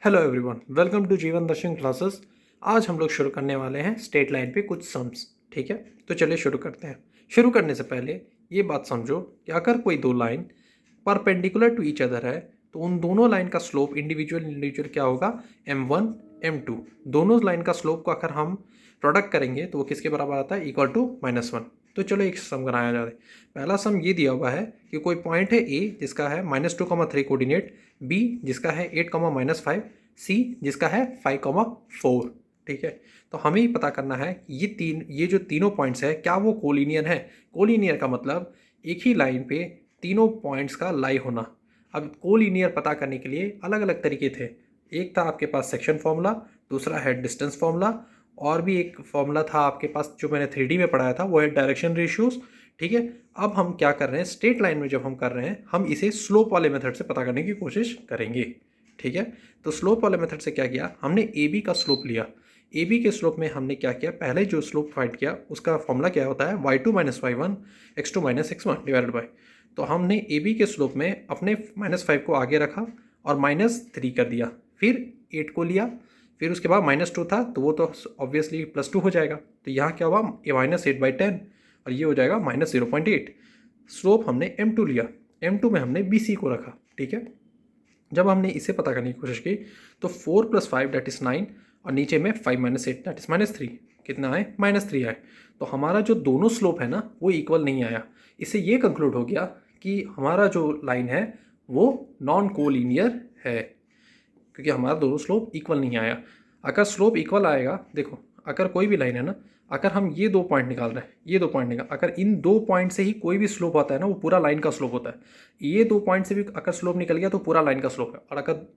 Hello everyone, welcome to जीवन दर्शन classes. आज हम लोग शुरू करने वाले हैं स्ट्रेट लाइन पे कुछ सम्स। ठीक है, तो चलिए शुरू करते हैं। शुरू करने से पहले ये बात समझो कि अगर कोई दो line perpendicular to each other है तो उन दोनों लाइन का स्लोप इंडिविजुअल क्या होगा, m1 m2। दोनों लाइन का स्लोप को अगर हम प्रोडक्ट करेंगे तो वो किसके बराबर आता है, इक्वल टू -1। तो चलो एक सम बनाया जाए। पहला सम ये दिया हुआ है कि कोई पॉइंट है ए जिसका है -2,3 कोऑर्डिनेट, बी जिसका है 8,-5, सी जिसका है 5,4। ठीक है, तो हमें ही पता करना है ये जो तीनों पॉइंट्स है क्या वो कोलिनियर है। कोलिनियर का मतलब एक ही लाइन पे तीनों पॉइंट्स का लाई होना। अब कोलिनियर पता करने के लिए अलग अलग तरीके थे। एक था आपके पास सेक्शन फॉर्मूला, दूसरा है डिस्टेंस फॉर्मूला, और भी एक फॉर्मूला था आपके पास जो मैंने 3D में पढ़ाया था, वो है डायरेक्शन रेशियोज। ठीक है, अब हम क्या कर रहे हैं, स्ट्रेट लाइन में जब हम कर रहे हैं हम इसे स्लोप वाले मेथड से पता करने की कोशिश करेंगे। ठीक है, तो स्लोप वाले मेथड से क्या किया, हमने ए बी का स्लोप लिया। ए बी के स्लोप में हमने क्या किया, पहले जो स्लोप फाइंड किया उसका फॉर्मूला क्या होता है, y2 - y1 x2 - x1 divided by. तो हमने ए बी के स्लोप में अपने -5 को आगे रखा और -3 कर दिया, फिर 8 को लिया, फिर उसके बाद -2 था तो वो तो ऑब्वियसली +2 हो जाएगा। तो यहाँ क्या हुआ, -8/10 और ये हो जाएगा -0.8। स्लोप हमने m2 लिया, m2 में हमने bc को रखा। ठीक है, जब हमने इसे पता करने की कोशिश की तो 4 + 5 दैट इज 9 और नीचे में 5 - 8 दैट इज -3, कितना आए, -3 आए। तो हमारा जो दोनों स्लोप है ना वो इक्वल नहीं आया। इससे ये कंक्लूड हो गया कि हमारा जो लाइन है वो नॉन कोलिनियर है, क्योंकि हमारा दोनों स्लोप इक्वल नहीं आया। अगर स्लोप इक्वल आएगा, देखो अगर कोई भी लाइन है ना, अगर हम ये दो पॉइंट निकाल रहे हैं, ये दो पॉइंट निकाल, अगर इन दो पॉइंट से ही कोई भी स्लोप आता है ना वो पूरा लाइन का स्लोप होता है। ये दो पॉइंट से भी अगर स्लोप निकल गया तो पूरा लाइन का स्लोप है। और अगर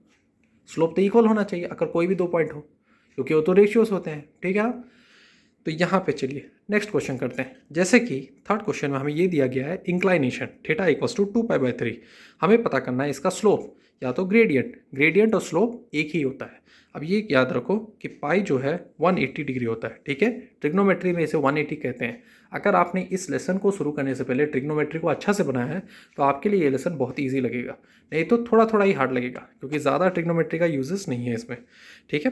स्लोप तो इक्वल होना चाहिए अगर कोई भी दो पॉइंट हो, क्योंकि वो तो रेशियोज होते हैं। ठीक है, तो यहाँ पे चलिए नेक्स्ट क्वेश्चन करते हैं। जैसे कि थर्ड क्वेश्चन में हमें ये दिया गया है इंक्लाइनेशन थीटा इक्वल्स टू 2π/3। हमें पता करना है इसका स्लोप या तो ग्रेडियंट और स्लोप एक ही होता है। अब ये याद रखो कि पाई जो है 180 डिग्री होता है। ठीक है, ट्रिग्नोमेट्री में इसे 180 कहते हैं। अगर आपने इस लेसन को शुरू करने से पहले ट्रिग्नोमेट्री को अच्छा से बनाया है तो आपके लिए ये लेसन बहुत ईजी लगेगा, नहीं तो थोड़ा थोड़ा ही हार्ड लगेगा क्योंकि ज़्यादा ट्रिग्नोमेट्री का यूजेस नहीं है इसमें। ठीक है,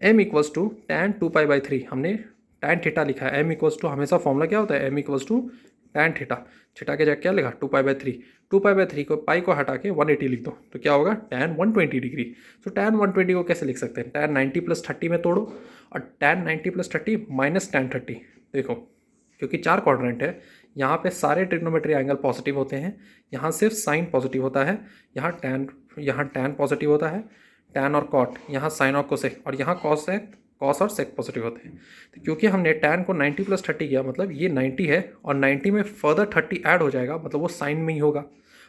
m इक्वल्स टू tan 2π/3, हमने tan थीटा लिखा है। m इक्वल्स टू हमेशा फॉर्मूला क्या होता है, m equals to tan theta, theta के जगह क्या लिखा, 2π/3। 2π/3 को पाई को हटा के 180 लिख दो तो क्या होगा, tan 120 डिग्री। तो tan 120 को कैसे लिख सकते हैं, tan 90 + 30 में तोड़ो और tan 90 + 30 - tan 30। देखो क्योंकि 4 क्वाड्रेंट है, यहाँ पे सारे ट्रिग्नोमेट्री एंगल पॉजिटिव होते हैं, यहाँ सिर्फ साइन पॉजिटिव होता है, यहाँ टैन पॉजिटिव होता है, टैन और कॉट, यहाँ साइन और कोसेक, और यहाँ कॉस और सेक पॉजिटिव होते हैं। तो क्योंकि हमने टैन को 90 + 30 किया मतलब ये 90 है और 90 में फर्दर 30 ऐड हो जाएगा, मतलब वो साइन में ही होगा।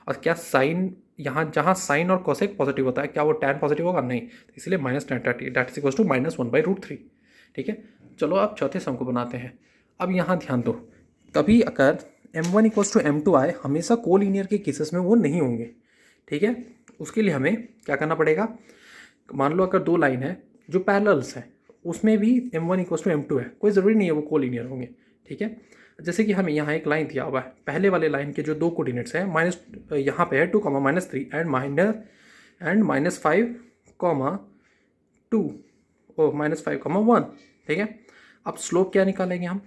और क्या साइन, यहाँ जहाँ साइन और कोसेक पॉजिटिव होता है क्या वो टैन पॉजिटिव होगा, नहीं, तो इसलिए -tan 30 that is equals to -1/√3। ठीक है, चलो अब चौथे सम को बनाते हैं। अब यहाँ ध्यान दो, कभी अगर m1 इक्वल्स टू m2 आए, हमेशा कोलिनियर के केसेस में वो नहीं होंगे। ठीक है, उसके लिए हमें क्या करना पड़ेगा, मान लो अगर दो लाइन है जो पैरेलल्स है उसमें भी m1 इक्वल्स टू m2 है, कोई ज़रूरी नहीं है वो कोलिनियर होंगे। ठीक है, जैसे कि हमें यहाँ एक लाइन दिया हुआ है, पहले वाले लाइन के जो दो कोऑर्डिनेट्स हैं माइनस, यहाँ पे है 2, -3 एंड -5, -5, 1। ठीक है, अब स्लोप क्या निकालेंगे हम,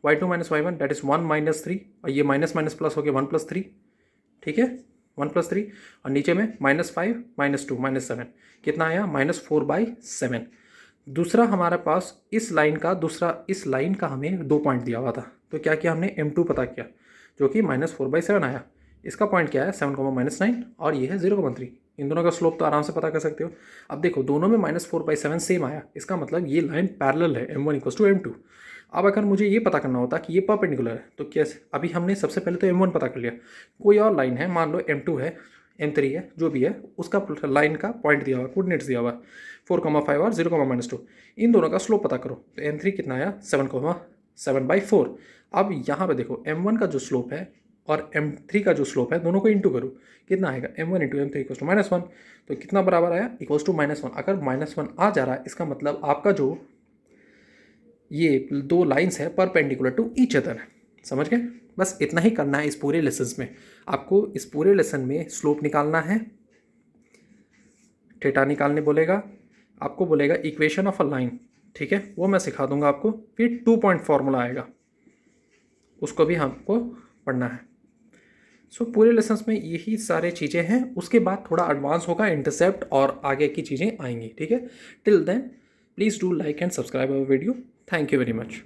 y2 - y1 दैट इज 1 - 3 और ये माइनस माइनस प्लस हो गया 1 + 3। ठीक है, 1 + 3 और नीचे में -5 -2 -7, कितना आया, -4/7। दूसरा हमारे पास इस लाइन का हमें 2 पॉइंट दिया हुआ था, तो क्या किया हमने, m2 पता किया जो कि -4/7 आया। इसका पॉइंट क्या है, 7, -9 और ये है 0,3। इन दोनों का स्लोप तो आराम से पता कर सकते हो। अब देखो दोनों में -4/7 सेम आया, इसका मतलब ये लाइन पैरेलल है, m1 इक्वल्स टू m2। अब अगर मुझे ये पता करना होता कि ये परपेंडिकुलर है तो कैसे, अभी हमने सबसे पहले तो m1 पता कर लिया। कोई और लाइन है, मान लो m2 है, m3 है, जो भी है उसका लाइन का पॉइंट दिया हुआ, कोऑर्डिनेट्स दिया हुआ 4,5 और 0,-2। इन दोनों का स्लोप पता करो तो m3 कितना आया, 7,7/4। अब यहाँ पे देखो m1 का जो स्लोप है और m3 का जो स्लोप है दोनों को इंटू करो, कितना आएगा, m1 × m3 इक्वल्स टू -1। तो कितना बराबर आया, इक्वल्स टू -1। अगर -1 आ जा रहा है इसका मतलब आपका जो ये दो लाइंस है परपेंडिकुलर टू ईच अदर है। समझ गए, बस इतना ही करना है इस पूरे लेसन में। आपको इस पूरे लेसन में स्लोप निकालना है, थीटा निकालने बोलेगा, आपको बोलेगा इक्वेशन ऑफ अ लाइन, ठीक है, वो मैं सिखा दूंगा आपको। फिर 2 पॉइंट फार्मूला आएगा, उसको भी हमको पढ़ना है। सो पूरे लेसन्स में यही सारे चीज़ें हैं। उसके बाद थोड़ा एडवांस होगा, इंटरसेप्ट और आगे की चीज़ें आएंगी, ठीक है। Till then please do like and subscribe our video. Thank you very much.